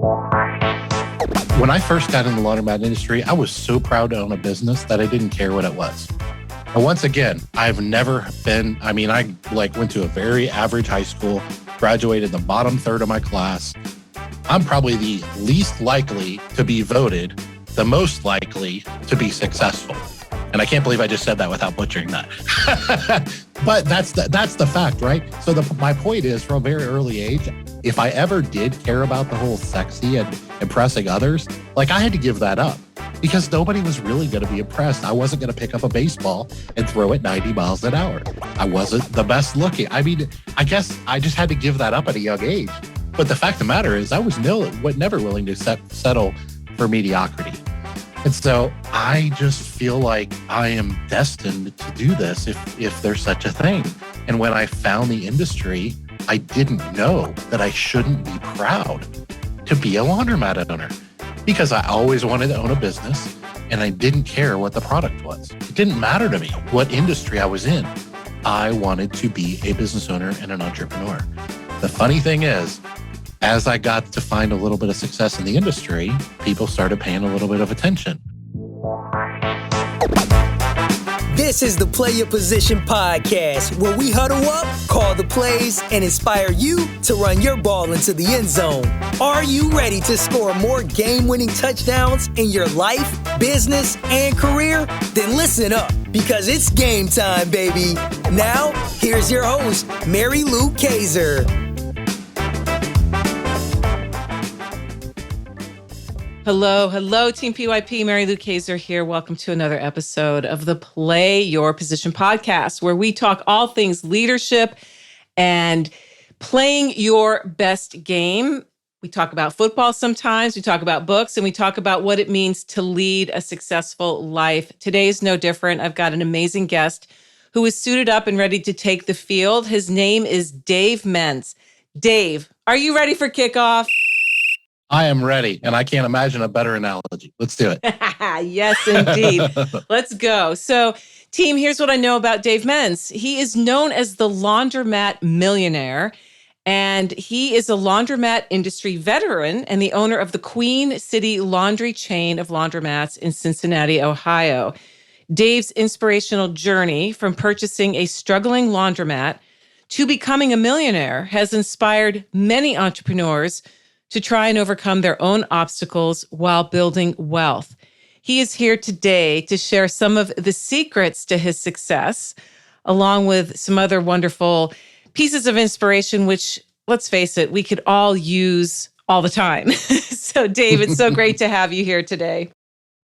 When I first got in the laundromat industry, I was so proud to own a business that I didn't care what it was. And once again, I've never been, I went to a very average high school, graduated the bottom third of my class. I'm probably the least likely to be voted, the most likely to be successful. And I can't believe I just said that without butchering that. But that's the fact, right? So my point is, from a very early age, if I ever did care about the whole sexy and impressing others, I had to give that up because nobody was really going to be impressed. I wasn't going to pick up a baseball and throw it 90 miles an hour. I wasn't the best looking. I guess I just had to give that up at a young age. But the fact of the matter is I was never willing to settle for mediocrity. And so I just feel like I am destined to do this if there's such a thing. And when I found the industry, I didn't know that I shouldn't be proud to be a laundromat owner because I always wanted to own a business and I didn't care what the product was. It didn't matter to me what industry I was in. I wanted to be a business owner and an entrepreneur. The funny thing is, as I got to find a little bit of success in the industry, people started paying a little bit of attention. This is the Play Your Position podcast, where we huddle up, call the plays, and inspire you to run your ball into the end zone. Are you ready to score more game-winning touchdowns in your life, business, and career? Then listen up, because it's game time, baby. Now, here's your host, Mary Lou Kaiser. Hello, Team PYP. Mary Lou Kaiser here. Welcome to another episode of the Play Your Position podcast, where we talk all things leadership and playing your best game. We talk about football sometimes, we talk about books, and we talk about what it means to lead a successful life. Today is no different. I've got an amazing guest who is suited up and ready to take the field. His name is Dave Menz. Dave, are you ready for kickoff? I am ready, and I can't imagine a better analogy. Let's do it. Yes, indeed. Let's go. So, team, here's what I know about Dave Menz. He is known as the Laundromat Millionaire, and he is a laundromat industry veteran and the owner of the Queen City Laundry chain of laundromats in Cincinnati, Ohio. Dave's inspirational journey from purchasing a struggling laundromat to becoming a millionaire has inspired many entrepreneurs to try and overcome their own obstacles while building wealth. He is here today to share some of the secrets to his success, along with some other wonderful pieces of inspiration, which, let's face it, we could all use all the time. So, Dave, it's so great to have you here today.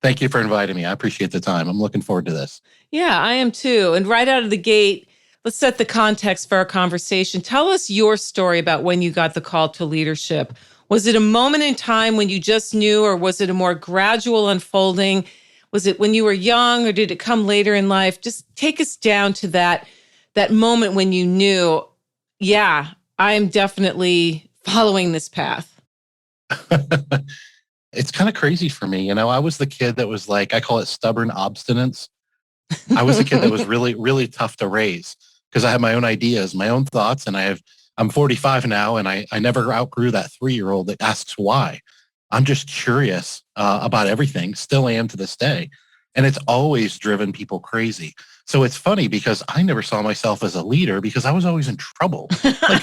Thank you for inviting me. I appreciate the time. I'm looking forward to this. Yeah, I am too. And right out of the gate, let's set the context for our conversation. Tell us your story about when you got the call to leadership. Was it a moment in time when you just knew, or was it a more gradual unfolding? Was it when you were young, or did it come later in life? Just take us down to that moment when you knew, yeah, I'm definitely following this path. It's kind of crazy for me. I was the kid that was I call it stubborn obstinance. I was the kid that was really, really tough to raise because I have my own ideas, my own thoughts, and I'm 45 now, and I never outgrew that 3-year-old that asks why. I'm just curious about everything, still am to this day. And it's always driven people crazy. So it's funny because I never saw myself as a leader because I was always in trouble.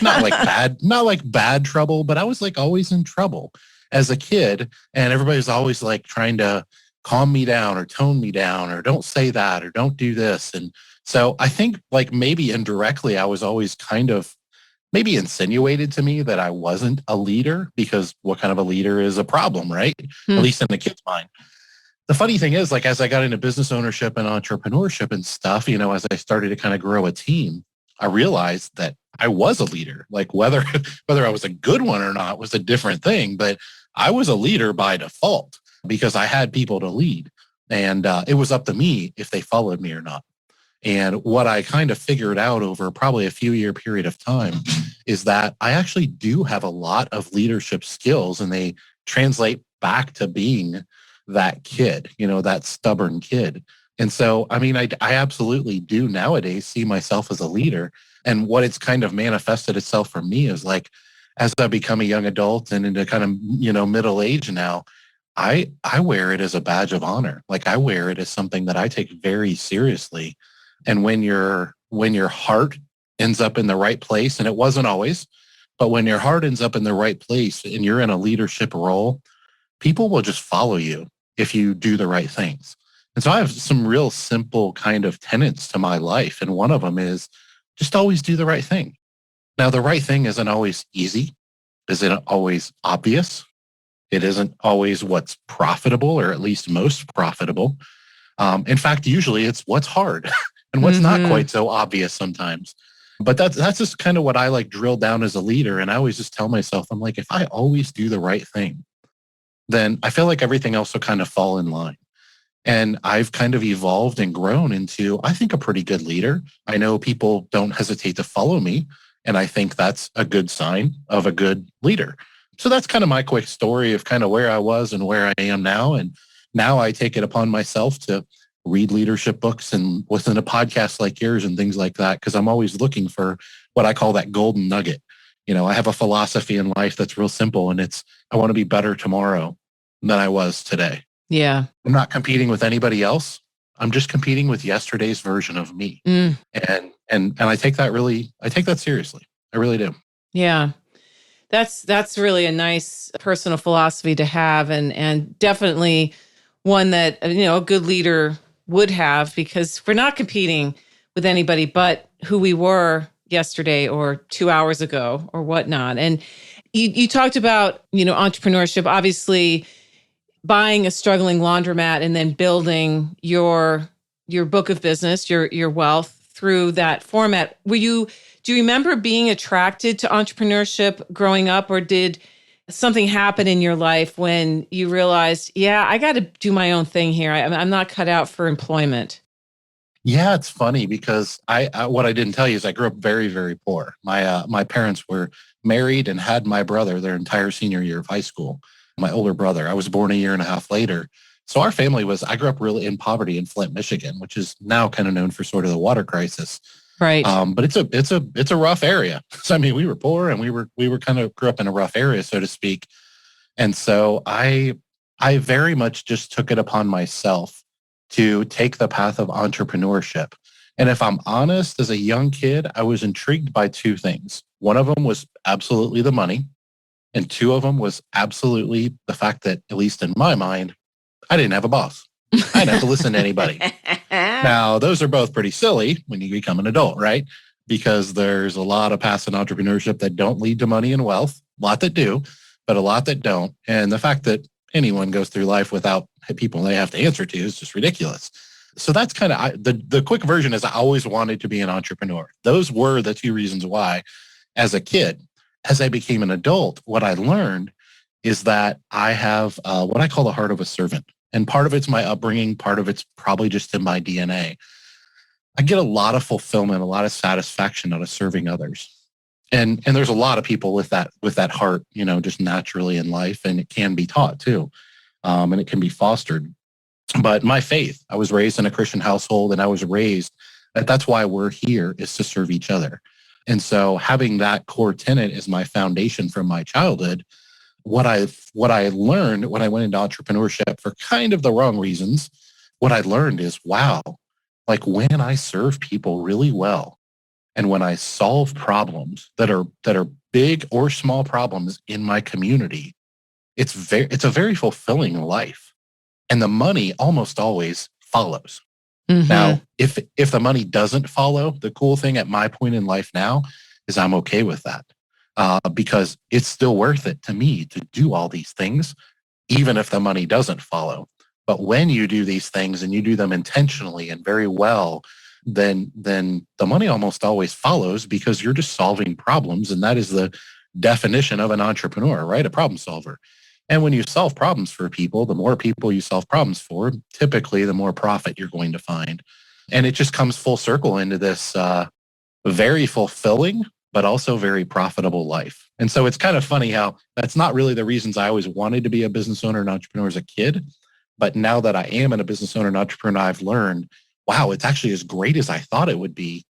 Not like bad trouble, but I was always in trouble as a kid. And everybody was always trying to calm me down or tone me down or don't say that or don't do this. And so I think maybe indirectly I was always kind of maybe insinuated to me that I wasn't a leader because what kind of a leader is a problem, right? At least in the kid's mind. The funny thing is, as I got into business ownership and entrepreneurship and stuff, as I started to kind of grow a team, I realized that I was a leader. Whether I was a good one or not was a different thing, but I was a leader by default because I had people to lead. And it was up to me if they followed me or not. And what I kind of figured out over probably a few year period of time is that I actually do have a lot of leadership skills, and they translate back to being that kid, that stubborn kid. And so, I absolutely do nowadays see myself as a leader. And what it's kind of manifested itself for me is as I become a young adult and into kind of, middle age now, I wear it as a badge of honor. Like I wear it as something that I take very seriously. And when your heart ends up in the right place, and it wasn't always, but when your heart ends up in the right place and you're in a leadership role, people will just follow you if you do the right things. And so I have some real simple kind of tenets to my life. And one of them is just always do the right thing. Now, the right thing isn't always easy. Isn't always obvious. It isn't always what's profitable, or at least most profitable. In fact, usually it's what's hard and what's not quite so obvious sometimes. But that's just kind of what I like drill down as a leader. And I always just tell myself, I'm like, if I always do the right thing, then I feel like everything else will kind of fall in line. And I've kind of evolved and grown into, I think, a pretty good leader. I know people don't hesitate to follow me, and I think that's a good sign of a good leader. So that's kind of my quick story of kind of where I was and where I am now. And now I take it upon myself to read leadership books and listen to podcasts like yours and things like that, because I'm always looking for what I call that golden nugget. I have a philosophy in life that's real simple, and it's, I want to be better tomorrow than I was today. Yeah. I'm not competing with anybody else. I'm just competing with yesterday's version of me. And I take that seriously. I really do. Yeah. That's really a nice personal philosophy to have, and definitely one that, a good leader would have, because we're not competing with anybody but who we were yesterday or 2 hours ago or whatnot. And you talked about, entrepreneurship, obviously buying a struggling laundromat and then building your book of business, your wealth through that format. Do you remember being attracted to entrepreneurship growing up, or did something happen in your life when you realized, yeah, I got to do my own thing here. I'm not cut out for employment? Yeah, it's funny because I what I didn't tell you is I grew up very, very poor. My parents were married and had my brother their entire senior year of high school. My older brother, I was born a year and a half later. So our family I grew up really in poverty in Flint, Michigan, which is now kind of known for sort of the water crisis. Right. But it's a rough area. So, I mean, we were poor and we were kind of grew up in a rough area, so to speak. And so I very much just took it upon myself to take the path of entrepreneurship. And if I'm honest, as a young kid, I was intrigued by two things. One of them was absolutely the money. And two of them was absolutely the fact that, at least in my mind, I didn't have a boss. I didn't have to listen to anybody. Now, those are both pretty silly when you become an adult, right? Because there's a lot of paths in entrepreneurship that don't lead to money and wealth. A lot that do, but a lot that don't. And the fact that anyone goes through life without people they have to answer to is just ridiculous. So that's kind of the quick version is I always wanted to be an entrepreneur. Those were the two reasons why as a kid. As I became an adult, what I learned is that I have what I call the heart of a servant. And part of it's my upbringing. Part of it's probably just in my DNA. I get a lot of fulfillment, a lot of satisfaction out of serving others. And there's a lot of people with that heart, just naturally in life. And it can be taught too. And it can be fostered. But my faith, I was raised in a Christian household, and I was raised that's why we're here, is to serve each other. And so having that core tenet as my foundation from my childhood, what I learned when I went into entrepreneurship for kind of the wrong reasons, what I learned is, wow, like when I serve people really well, and when I solve problems that are big or small problems in my community, it's a very fulfilling life. And the money almost always follows. Mm-hmm. Now, if the money doesn't follow, the cool thing at my point in life now is I'm okay with that because it's still worth it to me to do all these things, even if the money doesn't follow. But when you do these things and you do them intentionally and very well, then the money almost always follows because you're just solving problems. And that is the definition of an entrepreneur, right? A problem solver. And when you solve problems for people, the more people you solve problems for, typically the more profit you're going to find. And it just comes full circle into this very fulfilling, but also very profitable life. And so it's kind of funny how that's not really the reasons I always wanted to be a business owner and entrepreneur as a kid. But now that I am a business owner and entrepreneur, I've learned, wow, it's actually as great as I thought it would be,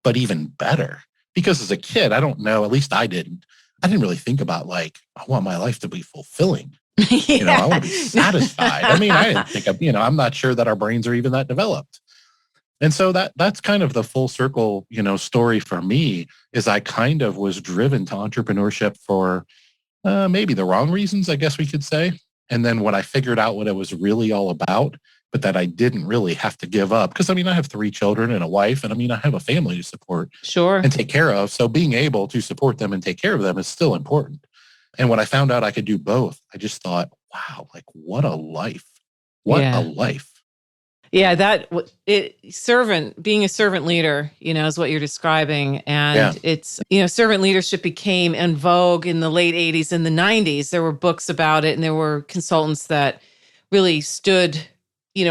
but even better. Because as a kid, I don't know, at least I didn't I didn't really think about like, I want my life to be fulfilling. Yeah. I want to be satisfied. I mean, I didn't think of, I'm not sure that our brains are even that developed. And so that's kind of the full circle, story for me is I kind of was driven to entrepreneurship for maybe the wrong reasons, I guess we could say. And then when I figured out what it was really all about, but that I didn't really have to give up, because I have 3 children and a wife, and I have a family to support Sure. and take care of. So being able to support them and take care of them is still important. And when I found out I could do both, I just thought, wow, like what a life. What a life. Yeah, being a servant leader, is what you're describing. And it's, servant leadership became en vogue in the late 80s and the 90s. There were books about it, and there were consultants that really stood,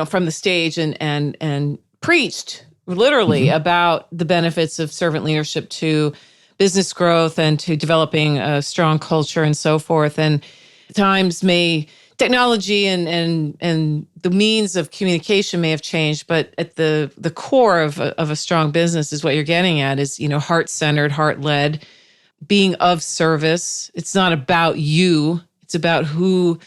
from the stage and preached literally about the benefits of servant leadership to business growth and to developing a strong culture and so forth. And technology and the means of communication may have changed, but at the core of a strong business is what you're getting at is, heart-centered, heart-led, being of service. It's not about you. It's about whose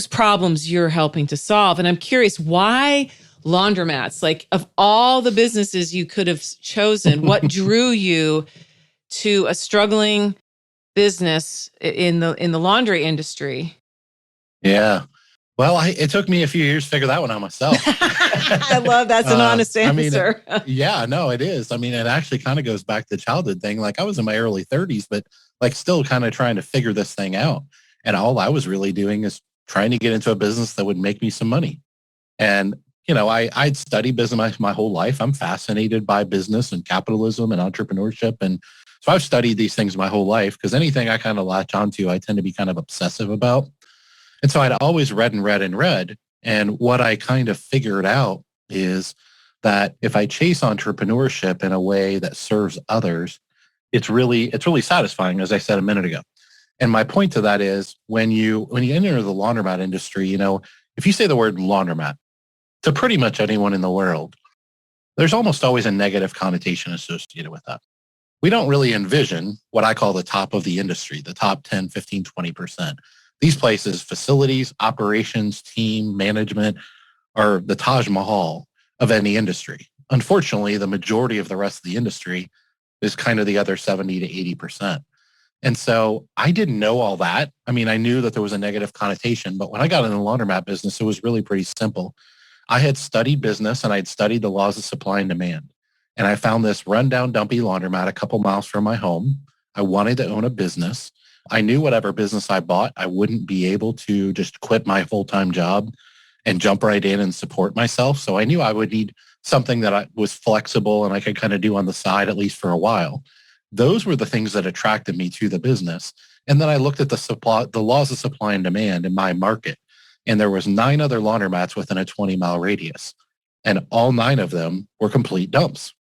problems you're helping to solve. And I'm curious, why laundromats? Like, of all the businesses you could have chosen, what drew you to a struggling business in the laundry industry? Yeah. Well, it took me a few years to figure that one out myself. I love that's an honest answer. Yeah, no, it is. It actually kind of goes back to the childhood thing. Like I was in my early 30s, but like still kind of trying to figure this thing out. And all I was really doing is trying to get into a business that would make me some money. And, I'd studied business my whole life. I'm fascinated by business and capitalism and entrepreneurship. And so I've studied these things my whole life because anything I kind of latch onto, I tend to be kind of obsessive about. And so I'd always read and read and read. And what I kind of figured out is that if I chase entrepreneurship in a way that serves others, it's really satisfying, as I said a minute ago. And my point to that is when you enter the laundromat industry, if you say the word laundromat to pretty much anyone in the world, there's almost always a negative connotation associated with that. We don't really envision what I call the top of the industry, the top 10, 15, 20%. These places, facilities, operations, team, management, are the Taj Mahal of any industry. Unfortunately, the majority of the rest of the industry is kind of the other 70 to 80%. And so I didn't know all that. I knew that there was a negative connotation, but when I got in the laundromat business, it was really pretty simple. I had studied business and I'd studied the laws of supply and demand. And I found this rundown, dumpy laundromat a couple miles from my home. I wanted to own a business. I knew whatever business I bought, I wouldn't be able to just quit my full-time job and jump right in and support myself. So I knew I would need something that was flexible and I could kind of do on the side, at least for a while. Those were the things that attracted me to the business. And then I looked at the laws of supply and demand in my market. And there was 9 other laundromats within a 20-mile radius. And all 9 of them were complete dumps.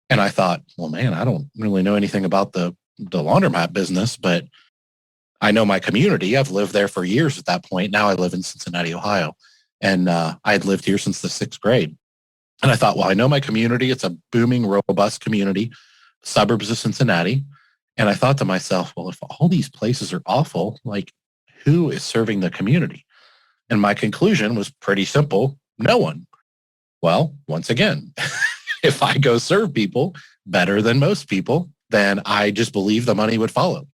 And I thought, well, man, I don't really know anything about the laundromat business, but I know my community. I've lived there for years at that point. Now I live in Cincinnati, Ohio. And I had lived here since the 6th grade. And I thought, well, I know my community. It's a booming, robust community, suburbs of Cincinnati. And I thought to myself, well, if all these places are awful, like who is serving the community? And my conclusion was pretty simple. No one. Well, once again, if I go serve people better than most people, then I just believe the money would follow.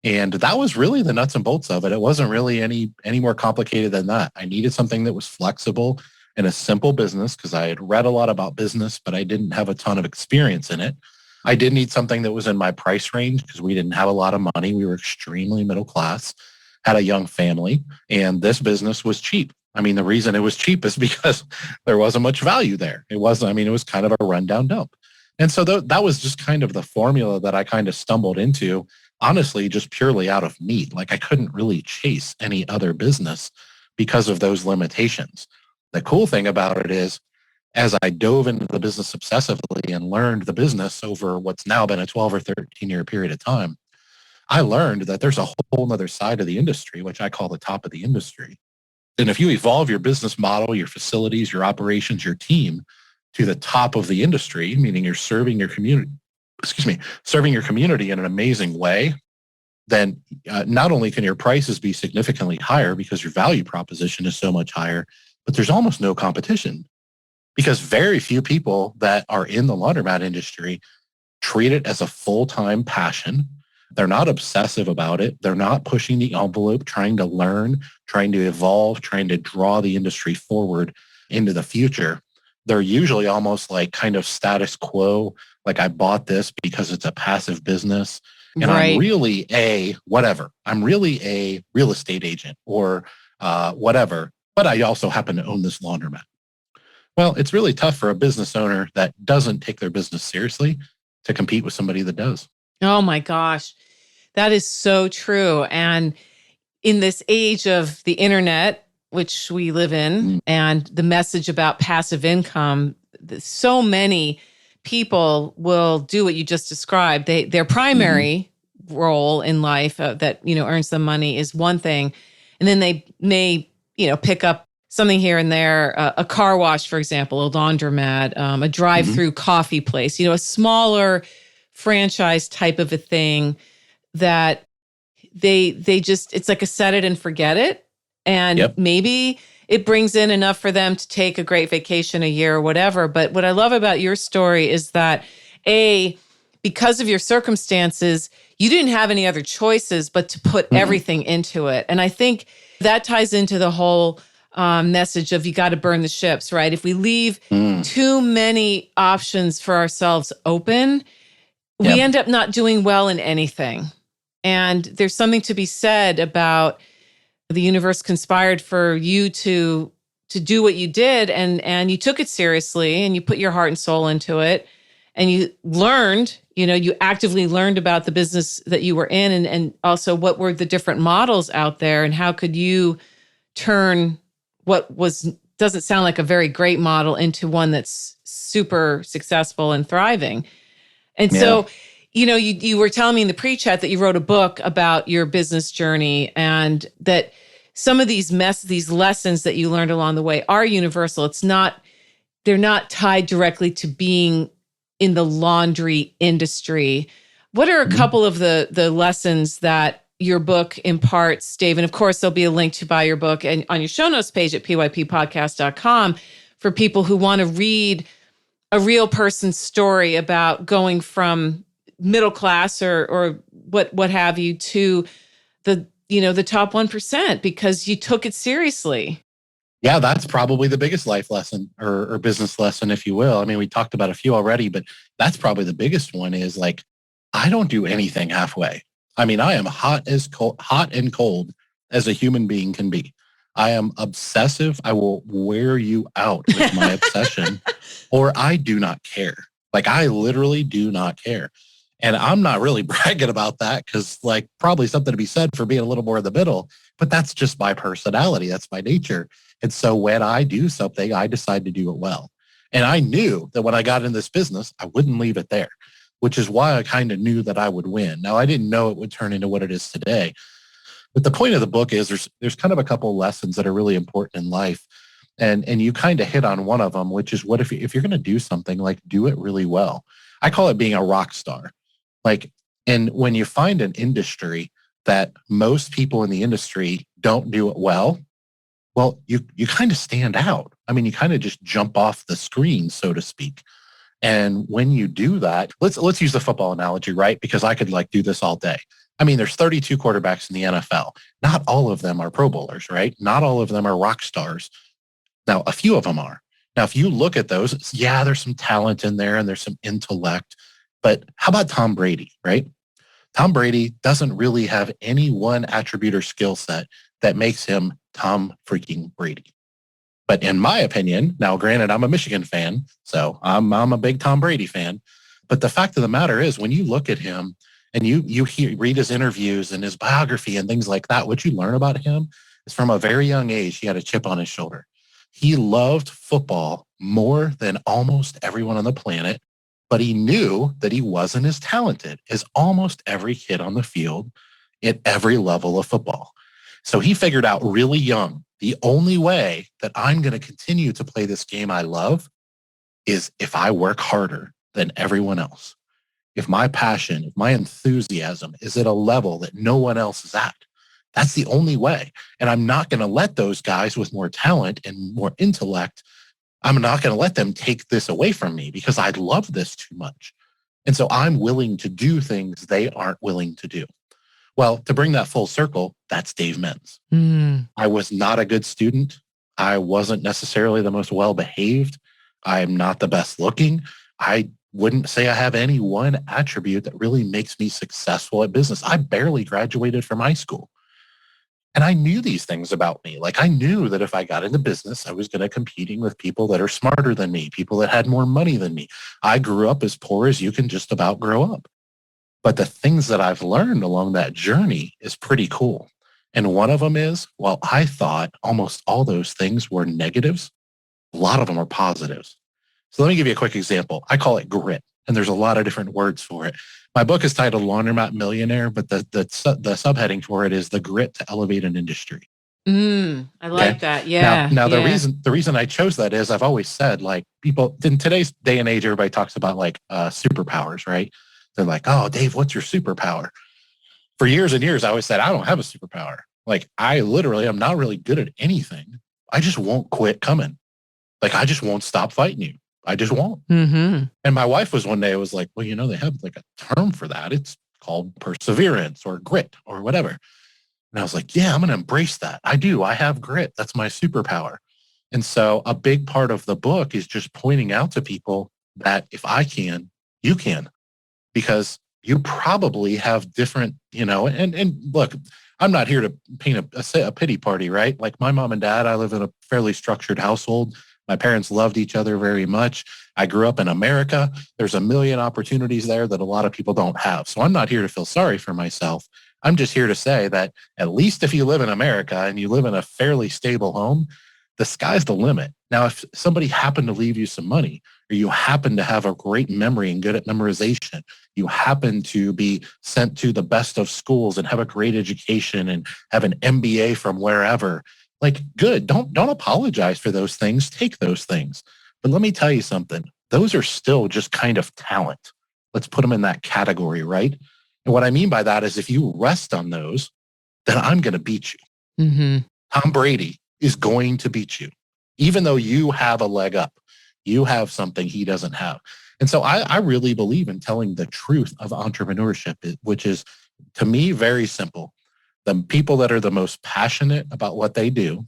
And that was really the nuts and bolts of it. It wasn't really any more complicated than that. I needed something that was flexible and a simple business because I had read a lot about business, but I didn't have a ton of experience in it. I did need something that was in my price range because we didn't have a lot of money. We were extremely middle class, had a young family, and this business was cheap. The reason it was cheap is because there wasn't much value there. It was kind of a rundown dump. And so that was just kind of the formula that I kind of stumbled into, honestly, just purely out of need. Like I couldn't really chase any other business because of those limitations. The cool thing about it is, as I dove into the business obsessively and learned the business over what's now been a 12 or 13 year period of time, I learned that there's a whole other side of the industry, which I call the top of the industry. And if you evolve your business model, your facilities, your operations, your team to the top of the industry, meaning you're serving your community, serving your community in an amazing way, then not only can your prices be significantly higher because your value proposition is so much higher, but there's almost no competition because very few people that are in the laundromat industry treat it as a full-time passion. They're not obsessive about it. They're not pushing the envelope, trying to learn, trying to evolve, trying to draw the industry forward into the future. They're usually almost like kind of status quo, like I bought this because it's a passive business. And I'm really I'm really a real estate agent or whatever, but I also happen to own this laundromat. Well, it's really tough for a business owner that doesn't take their business seriously to compete with somebody that does. Oh my gosh, that is so true. And in this age of the internet, which we live in, and the message about passive income, so many people will do what you just described. Their primary role in life that earns them money is one thing, and then they may pick up something here and there, a car wash, for example, a laundromat, a drive-through coffee place, a smaller franchise type of a thing that they just, it's like a set it and forget it. And maybe it brings in enough for them to take a great vacation a year or whatever. But what I love about your story is that because of your circumstances, you didn't have any other choices but to put everything into it. And I think that ties into the whole message of you got to burn the ships, right? If we leave too many options for ourselves open, we end up not doing well in anything. And there's something to be said about the universe conspired for you to do what you did, and you took it seriously and you put your heart and soul into it, and you learned, you actively learned about the business that you were in, and also what were the different models out there, and how could you turn what doesn't sound like a very great model into one that's super successful and thriving. And so, you were telling me in the pre-chat that you wrote a book about your business journey, and that some of these lessons that you learned along the way are universal. They're not tied directly to being in the laundry industry. What are a couple of the lessons that your book imparts, Dave? And of course, there'll be a link to buy your book and on your show notes page at pyppodcast.com for people who want to read a real person's story about going from middle class or what have you to the top 1% because you took it seriously. Yeah, that's probably the biggest life lesson or business lesson, if you will. I mean, we talked about a few already, but that's probably the biggest one is like, I don't do anything halfway. I mean, I am hot and cold as a human being can be. I am obsessive. I will wear you out with my obsession, or I do not care. Like, I literally do not care. And I'm not really bragging about that because, like, probably something to be said for being a little more in the middle, but that's just my personality. That's my nature. And so when I do something, I decide to do it well. And I knew that when I got in this business, I wouldn't leave it there, which is why I kind of knew that I would win. Now, I didn't know it would turn into what it is today. But the point of the book is there's kind of a couple of lessons that are really important in life. And you kind of hit on one of them, which is what if you're going to do something, like, do it really well. I call it being a rock star. Like, and when you find an industry that most people in the industry don't do it well, you kind of stand out. I mean, you kind of just jump off the screen, so to speak. And when you do that, let's use the football analogy, right? Because I could do this all day. I mean, there's 32 quarterbacks in the NFL. Not all of them are Pro Bowlers, right? Not all of them are rock stars. Now, a few of them are. Now, if you look at those, there's some talent in there and there's some intellect. But how about Tom Brady, right? Tom Brady doesn't really have any one attribute or skill set that makes him Tom freaking Brady. But in my opinion, now granted, I'm a Michigan fan, so I'm a big Tom Brady fan. But the fact of the matter is, when you look at him and you read his interviews and his biography and things like that, what you learn about him is from a very young age, he had a chip on his shoulder. He loved football more than almost everyone on the planet, but he knew that he wasn't as talented as almost every kid on the field at every level of football. So he figured out really young, the only way that I'm going to continue to play this game I love is if I work harder than everyone else. if my passion, if my enthusiasm is at a level that no one else is at, that's the only way. And I'm not going to let those guys with more talent and more intellect, I'm not going to let them take this away from me because I love this too much. And so I'm willing to do things they aren't willing to do. Well, to bring that full circle, that's Dave Menz. I was not a good student. I wasn't necessarily the most well-behaved. I'm not the best looking. I wouldn't say I have any one attribute that really makes me successful at business. I barely graduated from high school. And I knew these things about me. Like I knew that if I got into business, I was going to competing with people that are smarter than me, people that had more money than me. I grew up as poor as you can just about grow up. But the things that I've learned along that journey is pretty cool. And one of them is, well, I thought almost all those things were negatives. A lot of them are positives. So let me give you a quick example. I call it grit. And there's a lot of different words for it. My book is titled Laundromat Millionaire, but the subheading for it is the grit to elevate an industry. I like that. Yeah. Now the reason I chose that is I've always said, like, people in today's day and age, everybody talks about like superpowers, right? They're like, oh, Dave, what's your superpower? For years and years, I always said, I don't have a superpower. Like I literally am not really good at anything. I just won't quit coming. Like I just won't stop fighting you. I just won't. And my wife was one day, it was like, well, they have like a term for that. It's called perseverance or grit or whatever. And I was like, yeah, I'm going to embrace that. I do. I have grit. That's my superpower. And so a big part of the book is just pointing out to people that if I can, you can, because you probably have different, and look, I'm not here to paint a pity party, right? Like my mom and dad, I live in a fairly structured household. My parents loved each other very much. I grew up in America. There's a million opportunities there that a lot of people don't have. So I'm not here to feel sorry for myself. I'm just here to say that at least if you live in America and you live in a fairly stable home, the sky's the limit. Now, if somebody happened to leave you some money, or you happen to have a great memory and good at memorization, you happen to be sent to the best of schools and have a great education and have an MBA from wherever, like, good. Don't apologize for those things. Take those things. But let me tell you something. Those are still just kind of talent. Let's put them in that category, right? And what I mean by that is if you rest on those, then I'm going to beat you. Tom Brady is going to beat you. Even though you have a leg up, you have something he doesn't have. And so I really believe in telling the truth of entrepreneurship, which is, to me, very simple. The people that are the most passionate about what they do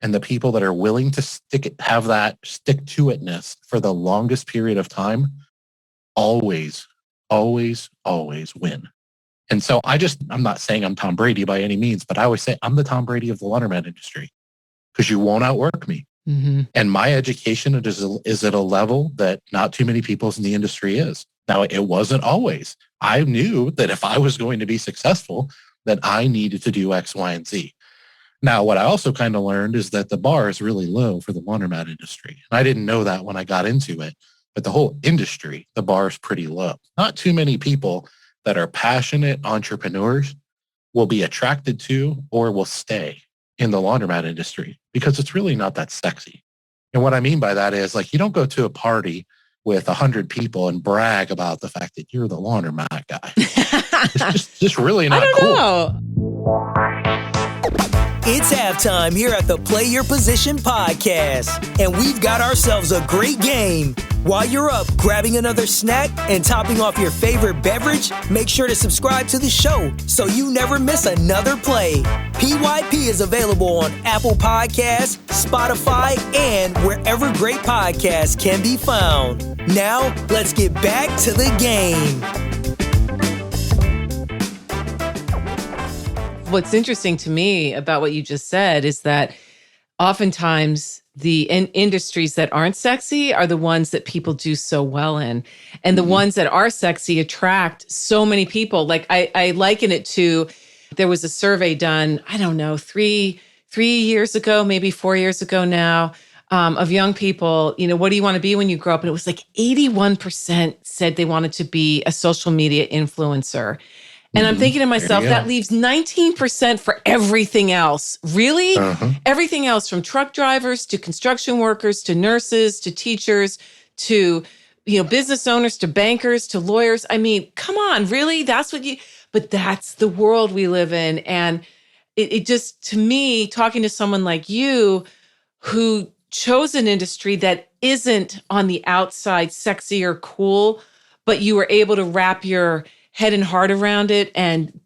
and the people that are willing to have that stick-to-itness for the longest period of time always, always, always win. And so I'm not saying I'm Tom Brady by any means, but I always say I'm the Tom Brady of the laundromat industry because you won't outwork me. And my education is at a level that not too many people in the industry is. Now, it wasn't always. I knew that if I was going to be successful, that I needed to do X, Y, and Z. Now, what I also kind of learned is that the bar is really low for the laundromat industry. And I didn't know that when I got into it, but the whole industry, the bar is pretty low. Not too many people that are passionate entrepreneurs will be attracted to or will stay in the laundromat industry because it's really not that sexy. And what I mean by that is, like, you don't go to a party with 100 people and brag about the fact that you're the laundromat guy. It's just really not cool. Know. It's halftime here at the Play Your Position podcast, and we've got ourselves a great game. While you're up grabbing another snack and topping off your favorite beverage, make sure to subscribe to the show so you never miss another play. PYP is available on Apple Podcasts, Spotify, and wherever great podcasts can be found. Now, let's get back to the game. What's interesting to me about what you just said is that oftentimes the industries that aren't sexy are the ones that people do so well in. And the ones that are sexy attract so many people. Like I liken it to, there was a survey done, I don't know, three years ago, maybe 4 years ago now, of young people, what do you want to be when you grow up? And it was like 81% said they wanted to be a social media influencer. And I'm thinking to myself, that leaves 19% for everything else. Really? Everything else, from truck drivers to construction workers to nurses to teachers to business owners to bankers to lawyers. I mean, come on, really? But that's the world we live in. And it just, to me, talking to someone like you who chose an industry that isn't on the outside sexy or cool, but you were able to wrap your head and heart around it and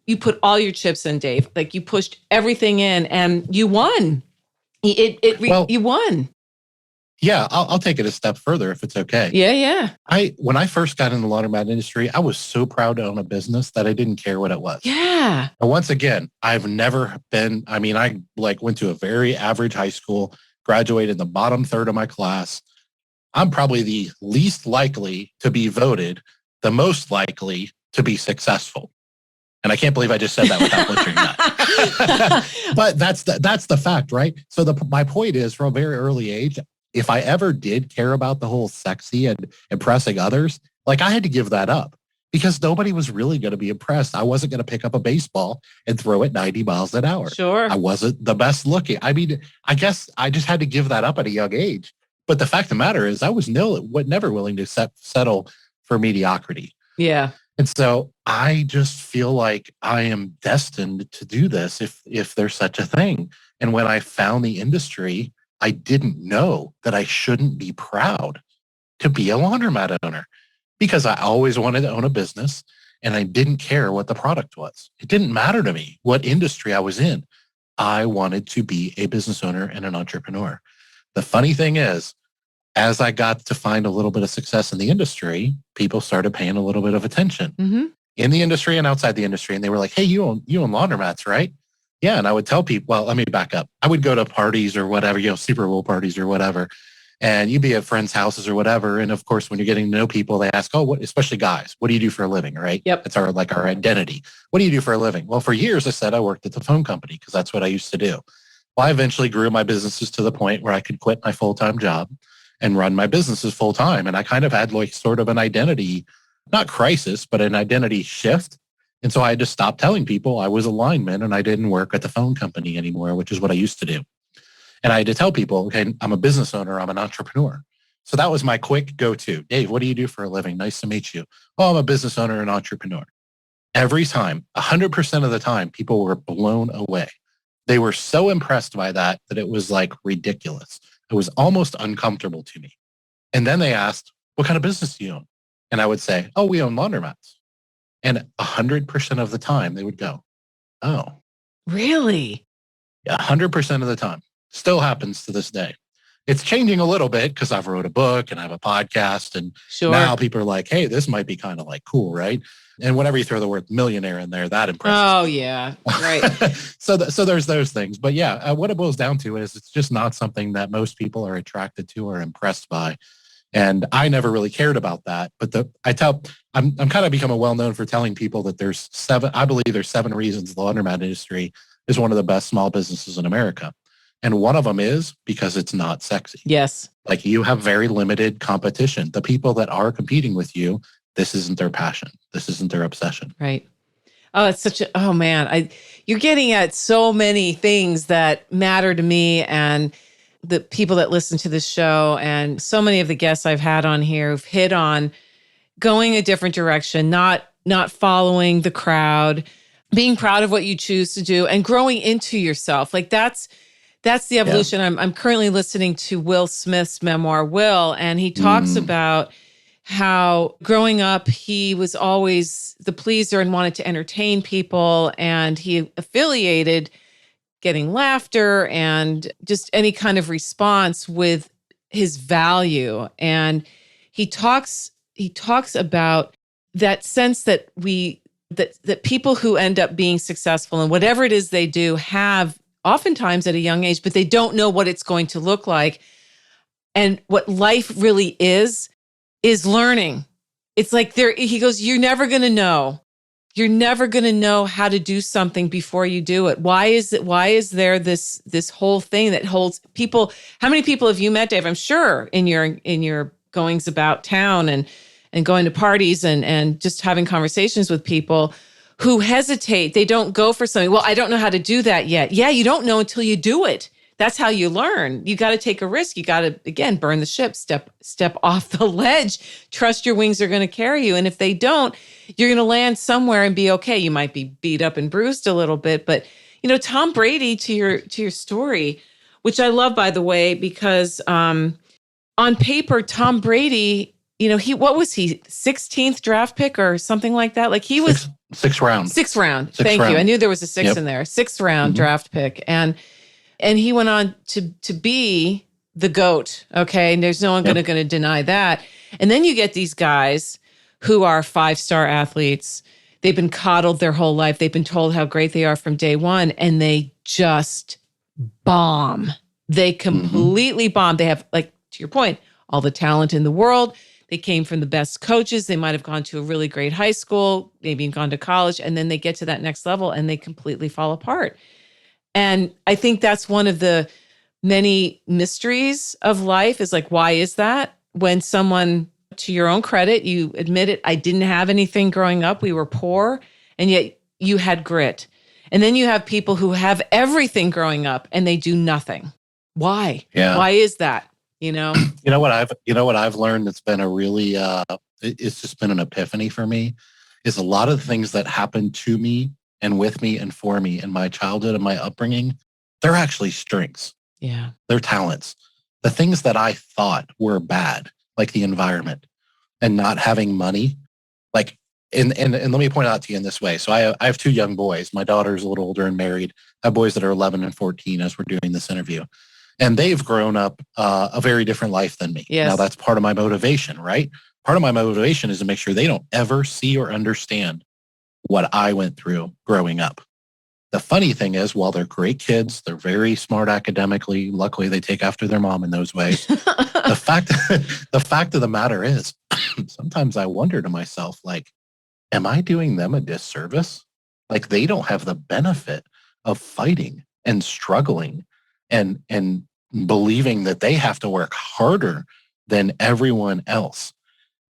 you put all your chips in, Dave. Like, you pushed everything in and you won. You won. Yeah, I'll take it a step further if it's okay. Yeah. When I first got in the laundromat industry, I was so proud to own a business that I didn't care what it was. Yeah. And once again, I've never been, I went to a very average high school, graduated in the bottom third of my class. I'm probably the least likely to be voted, the most likely to be successful. And I can't believe I just said that without butchering that. But that's the fact, right? So my point is, from a very early age, if I ever did care about the whole sexy and impressing others, like, I had to give that up because nobody was really going to be impressed. I wasn't going to pick up a baseball and throw it 90 miles an hour. Sure. I wasn't the best looking. I mean, I guess I just had to give that up at a young age. But the fact of the matter is, I was never willing to settle for mediocrity. Yeah. And so I just feel like I am destined to do this if there's such a thing. And when I found the industry, I didn't know that I shouldn't be proud to be a laundromat owner, because I always wanted to own a business and I didn't care what the product was. It didn't matter to me what industry I was in. I wanted to be a business owner and an entrepreneur. The funny thing is, as I got to find a little bit of success in the industry, people started paying a little bit of attention in the industry and outside the industry. And they were like, hey, you own laundromats, right? Yeah. And I would tell people, well, let me back up. I would go to parties or whatever, Super Bowl parties or whatever, and you'd be at friends' houses or whatever. And of course, when you're getting to know people, they ask, especially guys, what do you do for a living? Right? Yep. It's our identity. What do you do for a living? Well, for years, I said I worked at the phone company because that's what I used to do. Well, I eventually grew my businesses to the point where I could quit my full-time job and run my businesses full-time. And I kind of had like sort of an identity, not crisis, but an identity shift. And so I had to stop telling people I was a lineman and I didn't work at the phone company anymore, which is what I used to do. And I had to tell people, okay, I'm a business owner, I'm an entrepreneur. So that was my quick go-to. Dave, what do you do for a living? Nice to meet you. Oh, I'm a business owner and entrepreneur. Every time, 100% of the time, people were blown away. They were so impressed by that it was like ridiculous. It was almost uncomfortable to me. And then they asked, what kind of business do you own? And I would say, oh, we own laundromats. And 100% of the time they would go, oh. Really? Yeah, 100% of the time. Still happens to this day. It's changing a little bit because I've wrote a book and I have a podcast. And now people are like, hey, this might be kind of like cool, right? And whenever you throw the word millionaire in there, that impresses Oh, me. yeah. Right. So there's those things. But yeah, what it boils down to is it's just not something that most people are attracted to or impressed by. And I never really cared about that. But I'm kind of becoming well known for telling people that there's 7 reasons the laundromat industry is one of the best small businesses in America. And one of them is because it's not sexy. Yes. Like, you have very limited competition. The people that are competing with you, this isn't their passion. This isn't their obsession. Right. Oh, it's oh man, you're getting at so many things that matter to me and the people that listen to this show, and so many of the guests I've had on here who've hit on going a different direction, not following the crowd, being proud of what you choose to do and growing into yourself. Like that's the evolution. Yeah. I'm currently listening to Will Smith's memoir, Will, and he talks about how growing up, he was always the pleaser and wanted to entertain people. And he affiliated getting laughter and just any kind of response with his value. And he talks about that sense that that people who end up being successful in whatever it is they do have oftentimes at a young age, but they don't know what it's going to look like. And what life really is learning. It's like he goes, you're never going to know. You're never going to know how to do something before you do it. Why is there this whole thing that holds people? How many people have you met, Dave? I'm sure in your goings about town and going to parties and just having conversations with people who hesitate. They don't go for something. Well, I don't know how to do that yet. Yeah, you don't know until you do it. that's how you learn. You got to take a risk. You got to, again, burn the ship, step off the ledge, trust your wings are going to carry you. And if they don't, you're going to land somewhere and be okay. You might be beat up and bruised a little bit, but Tom Brady, to your story, which I love, by the way, because on paper, Tom Brady, what was he, 16th draft pick or something like that? Like he was sixth round. Thank you. I knew there was a six in there. Sixth round draft pick. And he went on to be the GOAT. Okay. And there's no one going to deny that. And then you get these guys who are 5-star athletes. They've been coddled their whole life. They've been told how great they are from day one, and they just bomb. They completely bomb. They have, like, to your point, all the talent in the world. They came from the best coaches. They might have gone to a really great high school, maybe gone to college, and then they get to that next level and they completely fall apart. And I think that's one of the many mysteries of life is like, why is that? When someone, to your own credit, you admit it, I didn't have anything growing up. We were poor, and yet you had grit. And then you have people who have everything growing up and they do nothing. Why? Yeah. Why is that? You know what I've learned that's been a really it's just been an epiphany for me is a lot of the things that happened to me and with me and for me in my childhood and my upbringing, they're actually strengths. Yeah. They're talents. The things that I thought were bad, like the environment and not having money, like and let me point out to you in this way. So I have 2 young boys. My daughter's a little older and married. I have boys that are 11 and 14 as we're doing this interview. And they've grown up a very different life than me. Yes. Now, that's part of my motivation, right? Part of my motivation is to make sure they don't ever see or understand what I went through growing up. The funny thing is, while they're great kids, they're very smart academically. Luckily, they take after their mom in those ways. The fact of the matter is, sometimes I wonder to myself, like, am I doing them a disservice? Like, they don't have the benefit of fighting and struggling and believing that they have to work harder than everyone else.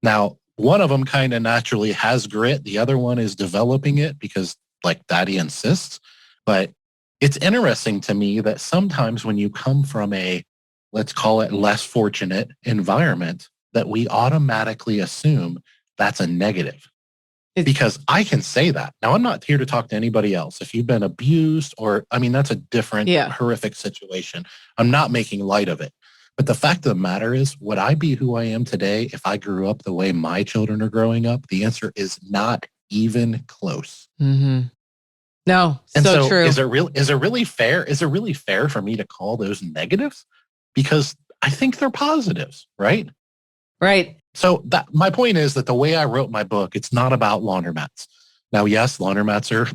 Now, one of them kind of naturally has grit. The other one is developing it because, like, daddy insists. But it's interesting to me that sometimes when you come from a, let's call it, less fortunate environment, that we automatically assume that's a negative. Because I can say that. Now, I'm not here to talk to anybody else. If you've been abused that's a different horrific situation. I'm not making light of it. But the fact of the matter is, would I be who I am today if I grew up the way my children are growing up? The answer is not even close. Mm-hmm. No, and so true. Is it really fair? Is it really fair for me to call those negatives? Because I think they're positives, right? Right. So my point is that the way I wrote my book, it's not about laundromats. Now, yes, laundromats are,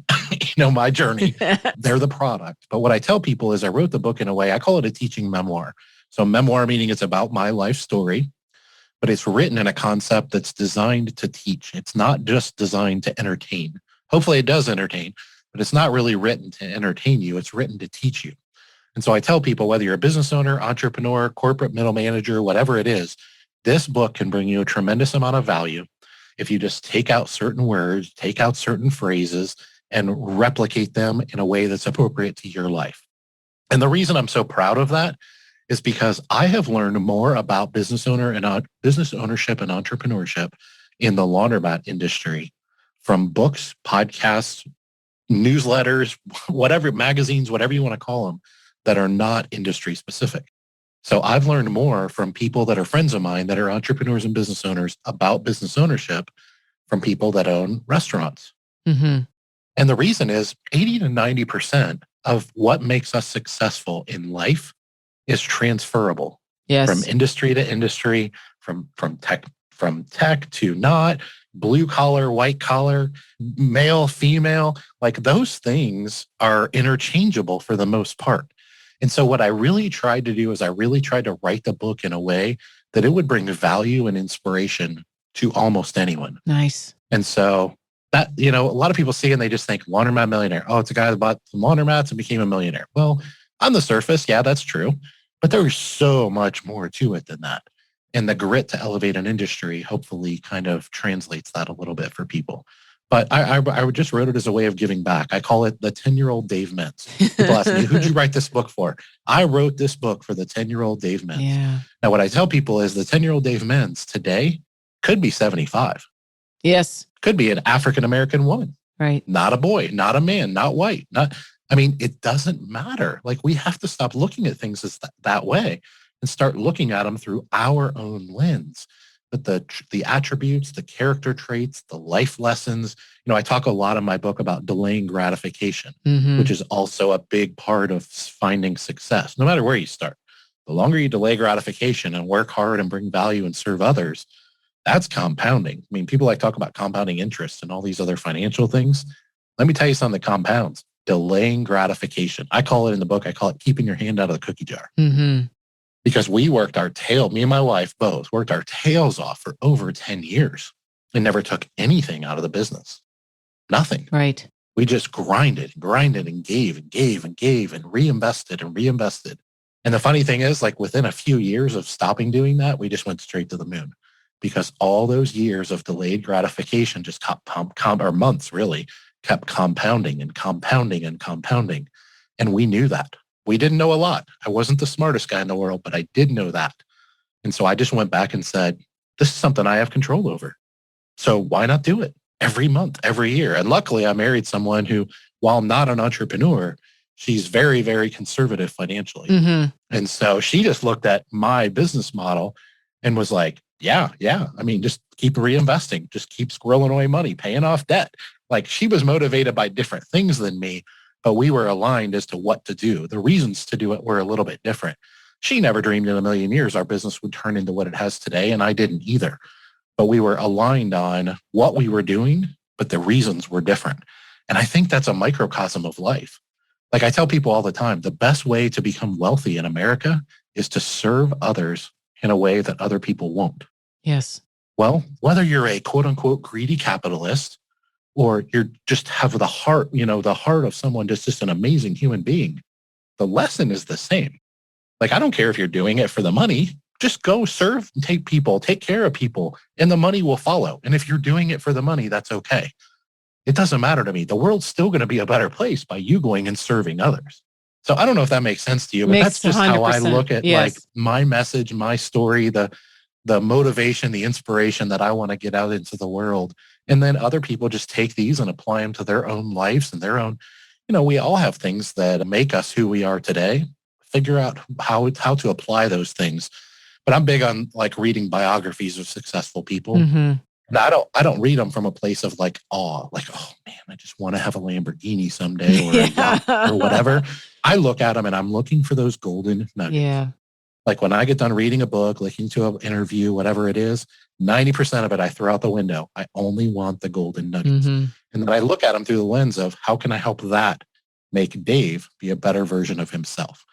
my journey. They're the product. But what I tell people is I wrote the book in a way, I call it a teaching memoir. So memoir meaning it's about my life story, but it's written in a concept that's designed to teach. It's not just designed to entertain. Hopefully it does entertain, but it's not really written to entertain you. It's written to teach you. And so I tell people, whether you're a business owner, entrepreneur, corporate middle manager, whatever it is, this book can bring you a tremendous amount of value if you just take out certain words, take out certain phrases, and replicate them in a way that's appropriate to your life. And the reason I'm so proud of that is because I have learned more about business ownership and entrepreneurship in the laundromat industry from books, podcasts, newsletters, whatever, magazines, whatever you want to call them, that are not industry specific. So I've learned more from people that are friends of mine that are entrepreneurs and business owners about business ownership from people that own restaurants. Mm-hmm. And the reason is 80 to 90% of what makes us successful in life is transferable. Yes. From industry to industry, from tech to not, blue collar, white collar, male, female, like those things are interchangeable for the most part. And so what I really tried to do is I really tried to write the book in a way that it would bring value and inspiration to almost anyone. Nice. And so that, a lot of people see and they just think Laundromat Millionaire. Oh, it's a guy that bought some laundromats and became a millionaire. Well, on the surface, yeah, that's true. But there's so much more to it than that. And the grit to elevate an industry hopefully kind of translates that a little bit for people. But I just wrote it as a way of giving back. I call it the 10-year-old Dave Menz. People ask me, who'd you write this book for? I wrote this book for the 10-year-old Dave Menz. Yeah. Now, what I tell people is the 10-year-old Dave Menz today could be 75. Yes. Could be an African-American woman. Right. Not a boy, not a man, not white. It doesn't matter. Like, we have to stop looking at things as that way and start looking at them through our own lens. But the attributes, the character traits, the life lessons, I talk a lot in my book about delaying gratification, which is also a big part of finding success, no matter where you start. The longer you delay gratification and work hard and bring value and serve others, that's compounding. I mean, people like talk about compounding interest and all these other financial things. Let me tell you something that compounds: delaying gratification. I call it in the book, I call it keeping your hand out of the cookie jar. Because we worked our tail, me and my wife both worked our tails off for over 10 years and never took anything out of the business. Nothing. Right. We just grinded and gave and reinvested and reinvested. And the funny thing is, like, within a few years of stopping doing that, we just went straight to the moon, because all those years of delayed gratification just or months really kept compounding and compounding and compounding. And we knew that. We didn't know a lot. I wasn't the smartest guy in the world, but I did know that. And so I just went back and said, this is something I have control over. So why not do it every month, every year? And luckily I married someone who, while not an entrepreneur, she's very, very conservative financially. And so she just looked at my business model and was like, yeah. Just keep reinvesting, just keep squirreling away money, paying off debt. Like, she was motivated by different things than me, but we were aligned as to what to do. The reasons to do it were a little bit different. She never dreamed in a million years our business would turn into what it has today, and I didn't either. But we were aligned on what we were doing, but the reasons were different. And I think that's a microcosm of life. Like, I tell people all the time, the best way to become wealthy in America is to serve others in a way that other people won't. Yes. Well, whether you're a quote unquote greedy capitalist, or you're just have the heart, the heart of someone just an amazing human being, the lesson is the same. Like, I don't care if you're doing it for the money, just go serve and take care of people, and the money will follow. And if you're doing it for the money, that's okay. It doesn't matter to me. The world's still going to be a better place by you going and serving others. So I don't know if that makes sense to you, but that's just 100%. How I look at like my message, my story, the motivation, the inspiration that I want to get out into the world. And then other people just take these and apply them to their own lives and their own, we all have things that make us who we are today. Figure out how to apply those things. But I'm big on like reading biographies of successful people. And I don't read them from a place of like awe, like, oh man, I just want to have a Lamborghini someday or a yacht or whatever. I look at them and I'm looking for those golden nuggets. Yeah. Like, when I get done reading a book, listening to an interview, whatever it is, 90% of it I throw out the window. I only want the golden nuggets. And then I look at them through the lens of how can I help that make Dave be a better version of himself?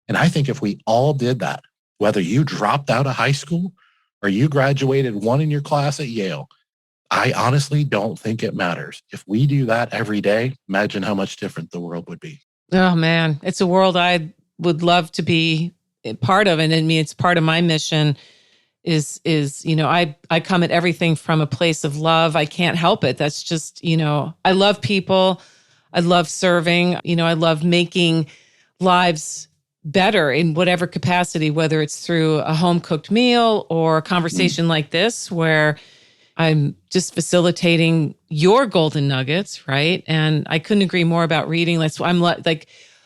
And I think if we all did that, whether you dropped out of high school or you graduated one in your class at Yale, I honestly don't think it matters. If we do that every day, imagine how much different the world would be. Oh man, it's a world I would love to be part of. And I mean, it's part of my mission is, I come at everything from a place of love. I can't help it. That's just, I love people. I love serving, I love making lives better in whatever capacity, whether it's through a home cooked meal or a conversation like this, where I'm just facilitating your golden nuggets. Right. And I couldn't agree more about reading. I'm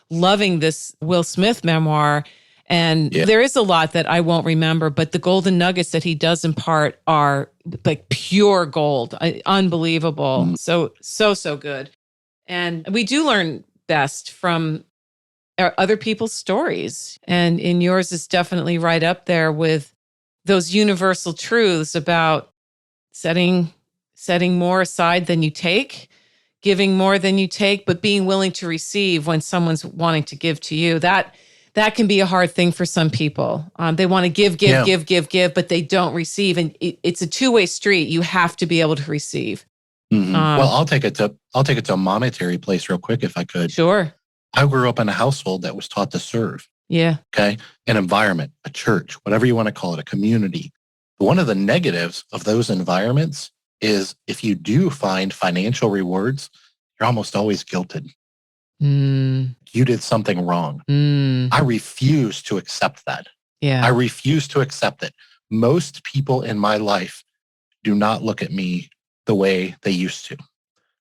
loving this Will Smith memoir. And there is a lot that I won't remember, but the golden nuggets that he does impart are like pure gold, unbelievable. So good. And we do learn best from other people's stories. And in yours is definitely right up there with those universal truths about setting more aside than you take, giving more than you take, but being willing to receive when someone's wanting to give to you. That can be a hard thing for some people. They want to give, but they don't receive. And it's a two-way street. You have to be able to receive. Well, I'll take it to a monetary place real quick if I could. Sure. I grew up in a household that was taught to serve. Yeah. Okay. An environment, a church, whatever you want to call it, a community. One of the negatives of those environments is if you do find financial rewards, you're almost always guilted. You did something wrong. I refuse to accept that. Yeah. I refuse to accept it. Most people in my life do not look at me the way they used to.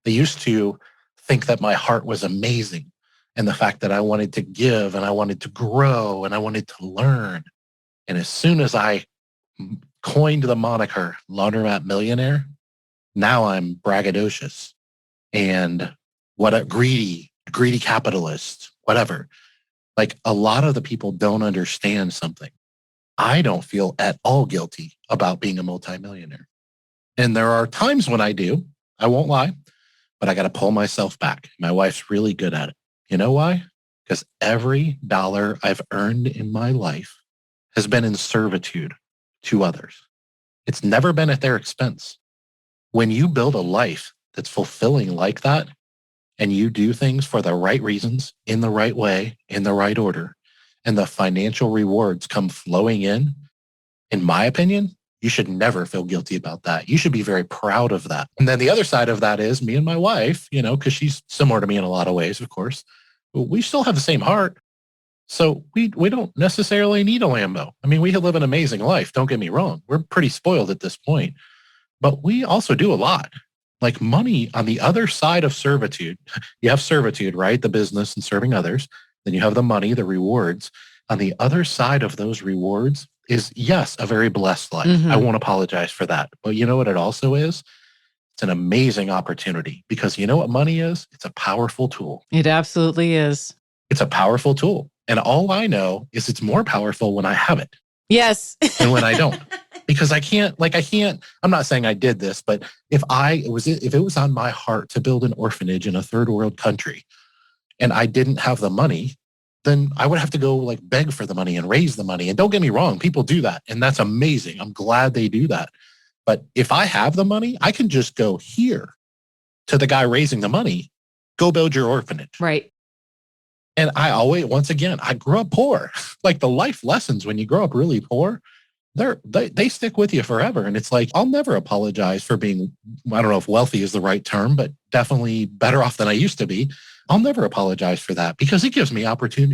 They used to think that my heart was amazing and the fact that I wanted to give and I wanted to grow and I wanted to learn. And as soon as I coined the moniker Laundromat Millionaire, now I'm braggadocious and what a greedy capitalist, whatever. Like a lot of the people don't understand something. I don't feel at all guilty about being a multimillionaire. And there are times when I do, I won't lie, but I got to pull myself back. My wife's really good at it. You know why? Because every dollar I've earned in my life has been in servitude to others. It's never been at their expense. When you build a life that's fulfilling like that, and you do things for the right reasons, in the right way, in the right order, and the financial rewards come flowing in my opinion, you should never feel guilty about that. You should be very proud of that. And then the other side of that is me and my wife, because she's similar to me in a lot of ways, of course, but we still have the same heart. So we don't necessarily need a Lambo. I mean, we live an amazing life. Don't get me wrong. We're pretty spoiled at this point, but we also do a lot. Like money on the other side of servitude, you have servitude, right? The business and serving others. Then you have the money, the rewards. On the other side of those rewards is, yes, a very blessed life. I won't apologize for that. But you know what it also is? It's an amazing opportunity because you know what money is? It's a powerful tool. It absolutely is. It's a powerful tool. And all I know is it's more powerful when I have it. Yes. And when I don't. Because I'm not saying I did this, but if it was on my heart to build an orphanage in a third world country and I didn't have the money, then I would have to go beg for the money and raise the money. And don't get me wrong, people do that. And that's amazing. I'm glad they do that. But if I have the money, I can just go here to the guy raising the money, go build your orphanage. Right. And I grew up poor. Like the life lessons when you grow up really poor, they stick with you forever. And it's like, I'll never apologize for being, I don't know if wealthy is the right term, but definitely better off than I used to be. I'll never apologize for that because it gives me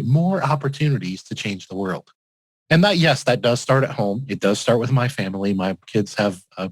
more opportunities to change the world. And that does start at home. It does start with my family. My kids have a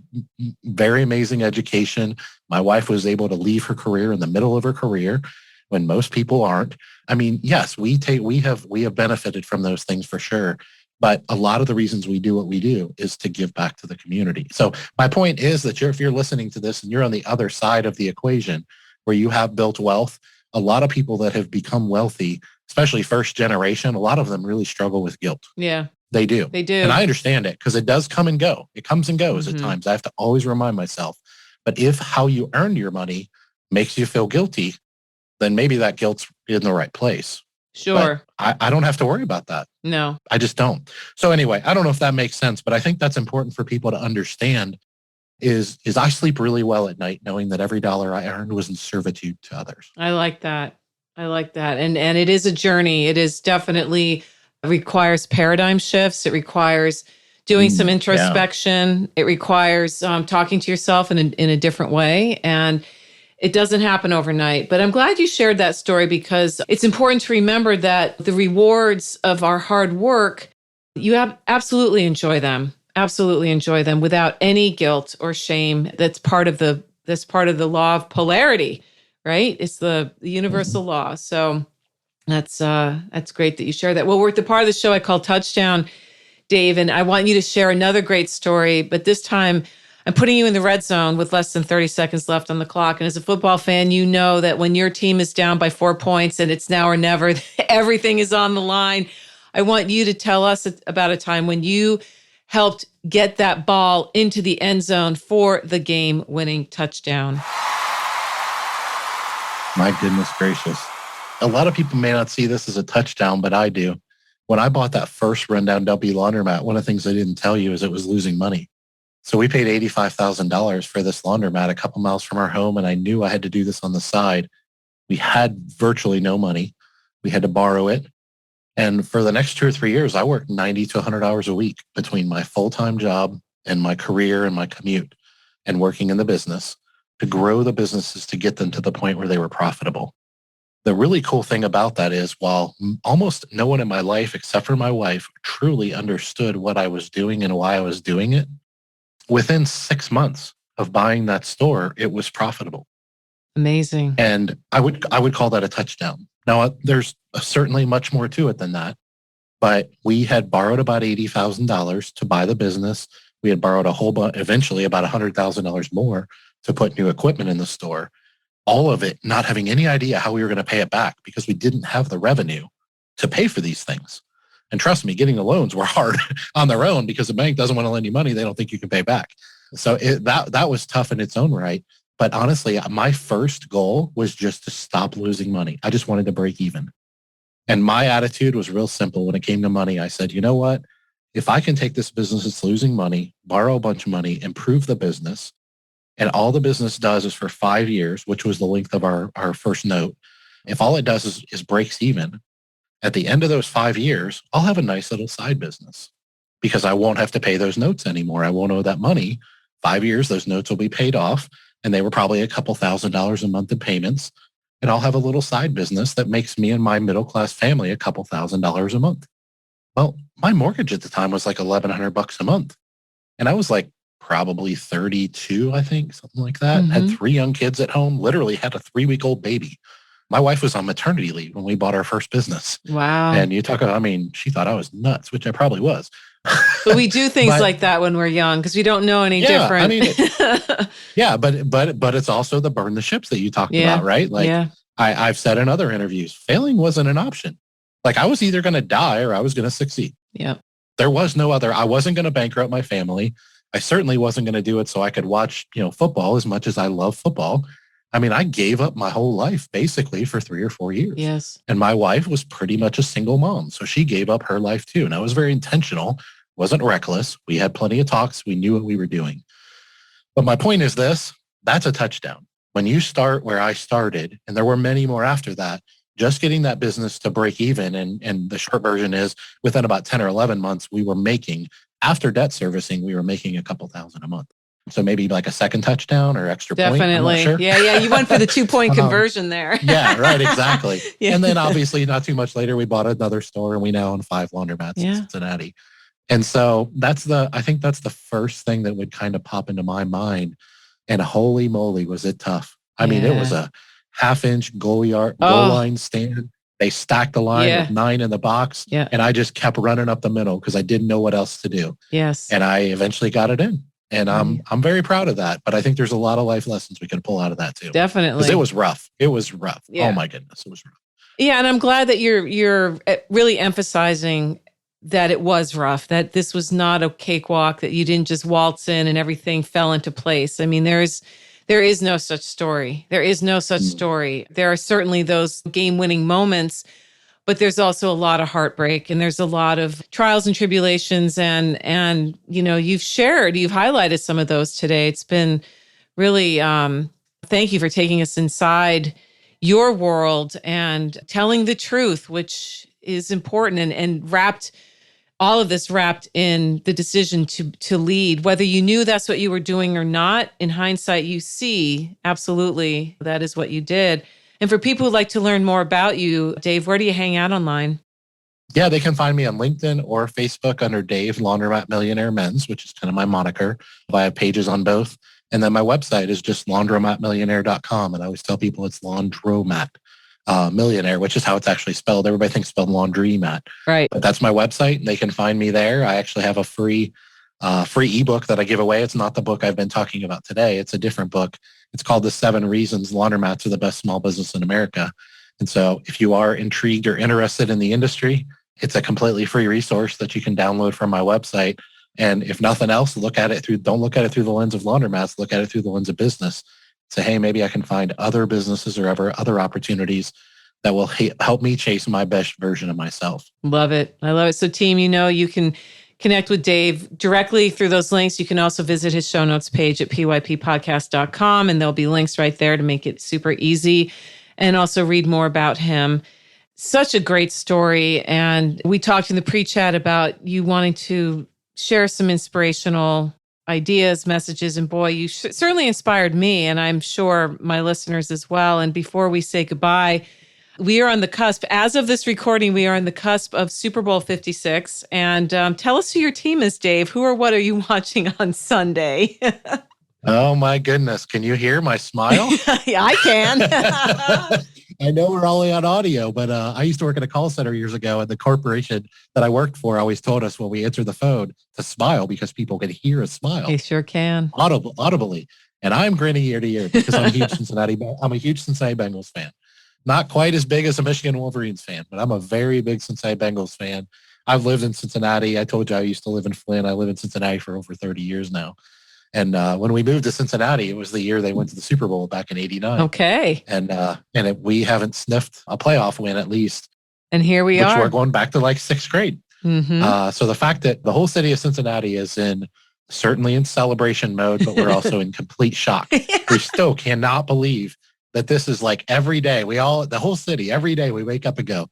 very amazing education. My wife was able to leave her career in the middle of her career when most people aren't. I mean, yes, we have benefited from those things for sure. But a lot of the reasons we do what we do is to give back to the community. So my point is that if you're listening to this and you're on the other side of the equation where you have built wealth, a lot of people that have become wealthy, especially first generation, a lot of them really struggle with guilt. Yeah. They do. They do. And I understand it because it does come and go. It comes and goes at times. I have to always remind myself. But if how you earned your money makes you feel guilty, then maybe that guilt's in the right place. Sure. But I don't have to worry about that. No. I just don't. So anyway, I don't know if that makes sense, but I think that's important for people to understand is I sleep really well at night knowing that every dollar I earned was in servitude to others. I like that. And it is a journey. It is definitely requires paradigm shifts. It requires doing some introspection. Yeah. It requires talking to yourself in a different way. And it doesn't happen overnight. But I'm glad you shared that story because it's important to remember that the rewards of our hard work, you absolutely enjoy them. Absolutely enjoy them without any guilt or shame. That's part of the law of polarity, right? It's the universal law. So that's great that you share that. Well, we're at the part of the show I call Touchdown, Dave, and I want you to share another great story, but this time I'm putting you in the red zone with less than 30 seconds left on the clock. And as a football fan, you know that when your team is down by 4 points and it's now or never, everything is on the line. I want you to tell us about a time when you helped get that ball into the end zone for the game-winning touchdown. My goodness gracious. A lot of people may not see this as a touchdown, but I do. When I bought that first rundown W laundromat, one of the things I didn't tell you is it was losing money. So we paid $85,000 for this laundromat a couple miles from our home, and I knew I had to do this on the side. We had virtually no money. We had to borrow it. And for the next 2 or 3 years, I worked 90 to 100 hours a week between my full-time job and my career and my commute. and working in the business to grow the businesses to get them to the point where they were profitable. The really cool thing about that is while almost no one in my life, except for my wife, truly understood what I was doing and why I was doing it, within 6 months of buying that store, it was profitable. Amazing. And I would call that a touchdown. Now, there's certainly much more to it than that, but we had borrowed about $80,000 to buy the business. We had borrowed eventually about $100,000 more to put new equipment in the store. All of it not having any idea how we were going to pay it back because we didn't have the revenue to pay for these things. And trust me, getting the loans were hard on their own because the bank doesn't want to lend you money they don't think you can pay back. So that was tough in its own right. But honestly, my first goal was just to stop losing money. I just wanted to break even. And my attitude was real simple when it came to money. I said, you know what? If I can take this business that's losing money, borrow a bunch of money, improve the business, and all the business does is for 5 years, which was the length of our first note. If all it does is breaks even, at the end of those 5 years, I'll have a nice little side business because I won't have to pay those notes anymore. I won't owe that money. 5 years, those notes will be paid off. And they were probably a couple $1,000s a month in payments. And I'll have a little side business that makes me and my middle-class family a couple $1,000s a month. Well, my mortgage at the time was like $1,100 a month. And I was like probably 32, I think, something like that. Mm-hmm. Had 3 young kids at home, literally had a 3-week-old baby. My wife was on maternity leave when we bought our first business. Wow. And you talk about, she thought I was nuts, which I probably was. But we do things like that when we're young because we don't know any different. But it's also the burn the ships that you talked about, right? Like I've said in other interviews, failing wasn't an option. Like I was either going to die or I was going to succeed. Yeah. There was no other. I wasn't going to bankrupt my family. I certainly wasn't going to do it so I could watch, football as much as I love football. I gave up my whole life basically for 3 or 4 years. Yes. And my wife was pretty much a single mom. So she gave up her life too. And I was very intentional, wasn't reckless. We had plenty of talks. We knew what we were doing. But my point is this, that's a touchdown. When you start where I started, and there were many more after that, just getting that business to break even. And the short version is within about 10 or 11 months, we were making, after debt servicing, we were making a couple thousand a month. So maybe like a second touchdown or extra point. Definitely. Sure. Yeah. You went for the 2-point conversion there. Yeah, right. Exactly. Yeah. And then obviously not too much later, we bought another store and we now own 5 laundromats in Cincinnati. And so I think that's the first thing that would kind of pop into my mind. And holy moly, was it tough. It was a 1/2-inch goal line stand. They stacked the line with 9 in the box. Yeah. And I just kept running up the middle because I didn't know what else to do. Yes. And I eventually got it in. And I'm very proud of that. But I think there's a lot of life lessons we can pull out of that too. Definitely. Because it was rough. It was rough. Yeah. Oh my goodness. It was rough. Yeah. And I'm glad that you're really emphasizing that it was rough, that this was not a cakewalk, that you didn't just waltz in and everything fell into place. There is no such story. There is no such story. There are certainly those game-winning moments, but there's also a lot of heartbreak and there's a lot of trials and tribulations. And you've highlighted some of those today. It's been really, thank you for taking us inside your world and telling the truth, which is important and all of this wrapped in the decision to lead, whether you knew that's what you were doing or not. In hindsight, you see, absolutely, that is what you did. And for people who'd like to learn more about you, Dave, where do you hang out online? Yeah, they can find me on LinkedIn or Facebook under Dave Laundromat Millionaire Menz, which is kind of my moniker. I have pages on both. And then my website is just laundromatmillionaire.com. And I always tell people it's Laundromat Millionaire, which is how it's actually spelled. Everybody thinks it's spelled laundromat. Right. But that's my website. They can find me there. I actually have a free ebook that I give away. It's not the book I've been talking about today. It's a different book. It's called The 7 Reasons Laundromats Are the Best Small Business in America. And so if you are intrigued or interested in the industry, it's a completely free resource that you can download from my website. And if nothing else, don't look at it through the lens of laundromats, look at it through the lens of business. Say, hey, maybe I can find other businesses or other opportunities that will help me chase my best version of myself. Love it. I love it. So team, you can connect with Dave directly through those links. You can also visit his show notes page at pyppodcast.com, and there'll be links right there to make it super easy and also read more about him. Such a great story. And we talked in the pre-chat about you wanting to share some inspirational ideas, messages, and boy, you certainly inspired me, and I'm sure my listeners as well. And before we say goodbye, we are on the cusp. As of this recording, we are on the cusp of Super Bowl 56. And tell us who your team is, Dave. Who or what are you watching on Sunday? Oh, my goodness. Can you hear my smile? Yeah, I can. I know we're only on audio, but I used to work at a call center years ago, and the corporation that I worked for always told us when we answered the phone to smile because people could hear a smile. They sure can. Audibly. And I'm grinning ear to ear because I'm a huge Cincinnati Bengals fan. Not quite as big as a Michigan Wolverines fan, but I'm a very big Cincinnati Bengals fan. I've lived in Cincinnati. I told you I used to live in Flint. I live in Cincinnati for over 30 years now. And when we moved to Cincinnati, it was the year they went to the Super Bowl back in '89. Okay. And we haven't sniffed a playoff win at least. And here we are. We're going back to like sixth grade. Mm-hmm. So the fact that the whole city of Cincinnati is certainly in celebration mode, but we're also in complete shock. We still cannot believe that this is like every day. The whole city, every day we wake up and go,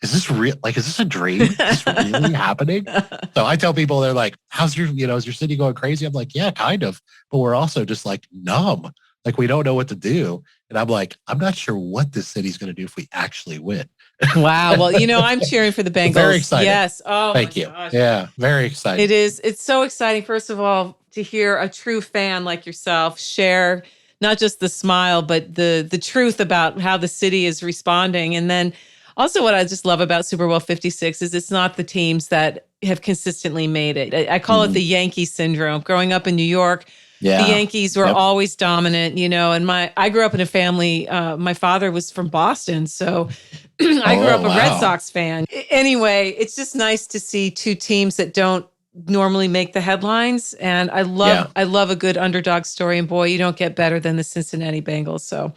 is this real? Like, is this a dream? Is this really happening? So I tell people, they're like, is your city going crazy? I'm like, yeah, kind of. But we're also just like numb. Like, we don't know what to do. And I'm like, I'm not sure what this city's going to do if we actually win. Wow. Well, I'm cheering for the Bengals. Very excited. Yes. Oh, thank you. Gosh. Yeah, very excited. It is. It's so exciting, first of all, to hear a true fan like yourself share not just the smile, but the truth about how the city is responding. And then also what I just love about Super Bowl 56 is it's not the teams that have consistently made it. I call it the Yankee syndrome. Growing up in New York, the Yankees were always dominant, and I grew up in a family, my father was from Boston, so I grew up a Red Sox fan. Anyway, it's just nice to see two teams that don't normally make the headlines. And I love a good underdog story. And boy, you don't get better than the Cincinnati Bengals. So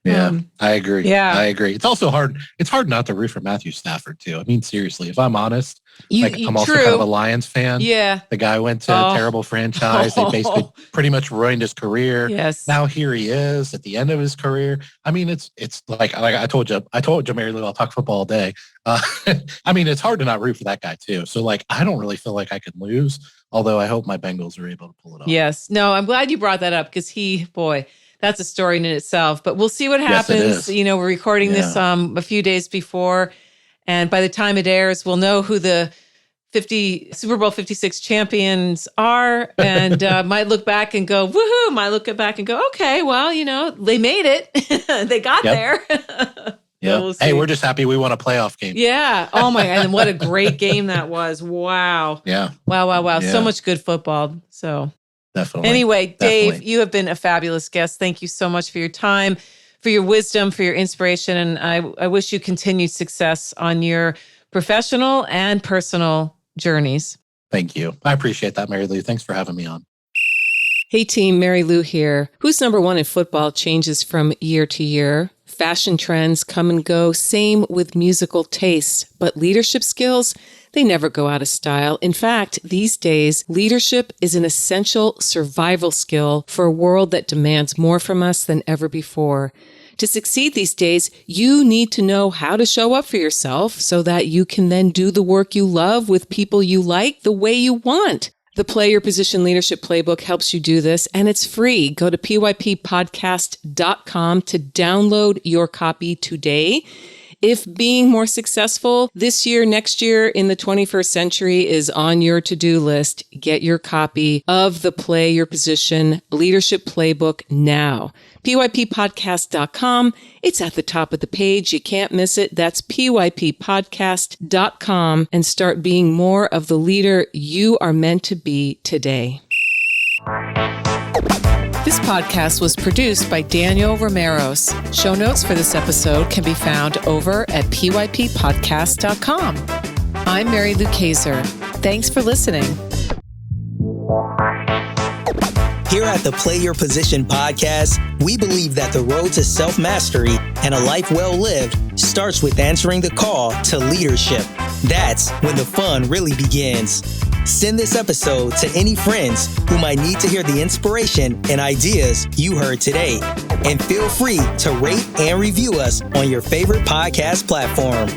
I agree. Yeah. I agree. It's also hard. It's hard not to root for Matthew Stafford too. I mean, seriously, if I'm honest, I'm also kind of a Lions fan. Yeah. The guy went to a terrible franchise. They basically pretty much ruined his career. Yes. Now here he is at the end of his career. I mean, it's like I told you, Mary Lou, I'll talk football all day. I mean, it's hard to not root for that guy too. So I don't really feel like I could lose, although I hope my Bengals are able to pull it off. Yes. No, I'm glad you brought that up because that's a story in itself, but we'll see what happens. Yes, we're recording this a few days before, and by the time it airs, we'll know who the Super Bowl 56 champions are, and might look back and go, woohoo, might look back and go, okay, well, they made it. They got there. Yeah. We'll hey, we're just happy we won a playoff game. Yeah. Oh my God. And what a great game that was. Wow. Yeah. Wow. Yeah. So much good football. So definitely. Anyway, Dave, you have been a fabulous guest. Thank you so much for your time, for your wisdom, for your inspiration. And I wish you continued success on your professional and personal journeys. Thank you. I appreciate that, Mary Lou. Thanks for having me on. Hey team, Mary Lou here. Who's number one in football changes from year to year. Fashion trends come and go, same with musical tastes. But leadership skills, they never go out of style. In fact, these days, leadership is an essential survival skill for a world that demands more from us than ever before. To succeed these days, you need to know how to show up for yourself so that you can then do the work you love with people you like the way you want. The Play Your Position Leadership Playbook helps you do this, and it's free. Go to pyppodcast.com to download your copy today. If being more successful this year, next year, in the 21st century is on your to-do list, get your copy of the Play Your Position Leadership Playbook now. pyppodcast.com. It's at the top of the page. You can't miss it. That's pyppodcast.com, and start being more of the leader you are meant to be today. This podcast was produced by Daniel Romeros. Show notes for this episode can be found over at pyppodcast.com. I'm Mary Lou Kaiser. Thanks for listening. Here at the Play Your Position podcast, we believe that the road to self-mastery and a life well lived starts with answering the call to leadership. That's when the fun really begins. Send this episode to any friends who might need to hear the inspiration and ideas you heard today. And feel free to rate and review us on your favorite podcast platform.